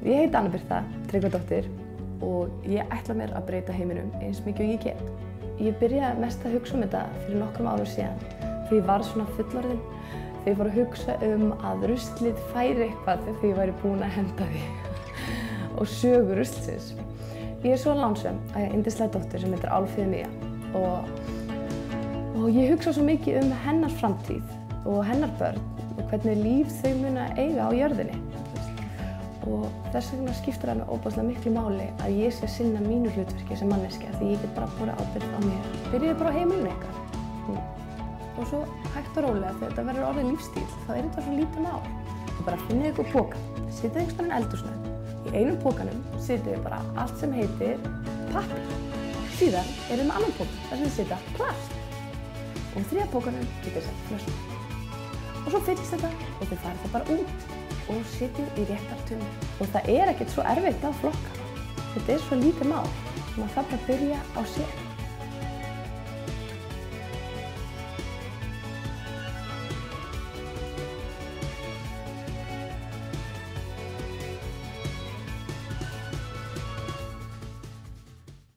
Ég heiti Anna Birta Tryggvadóttir og ég ætla mér að breyta heiminum eins mikið og ég get. Ég byrjaði mest að hugsa þetta fyrir nokkrum árum síðan þegar ég var svona fullorðin. Þegar ég fór að hugsa að ruslið færi eitthvað þegar ég væri búin að henda því og sögu ruslsins. Ég er svo lánsöm að ég yndislega dóttir sem heitir Álfheiður Mía og ég hugsa svo mikið hennar framtíð og hennar börn og hvernig líf þau muna eiga á jörðinni. Og þess vegna skiptir það mig óbúslega miklu máli að ég sé að sinna mínu hlutverki sem manneskja því ég get bara borið ábyrgð á mér. Byrjiði bara á heimilinu ykkar. Og svo hægt og rólega þegar þetta verður orðið lífstíl þá er þetta svo lítið mál. Og bara finnið ykkur poka, setið einhvers staðar inn eldhúsinu. Í einum pokanum setið bara allt sem heitir pappír. Síðan með annan poka þar sem setja plast. Og í þriðja pokanum getið sett flösku. Og svo fyllist þetta og þið farið það bara út og setjið í réttar tunnur. Og það er ekkert svo erfitt að flokka. Þetta er svo lítið mál. Maður þarf að byrja á sér.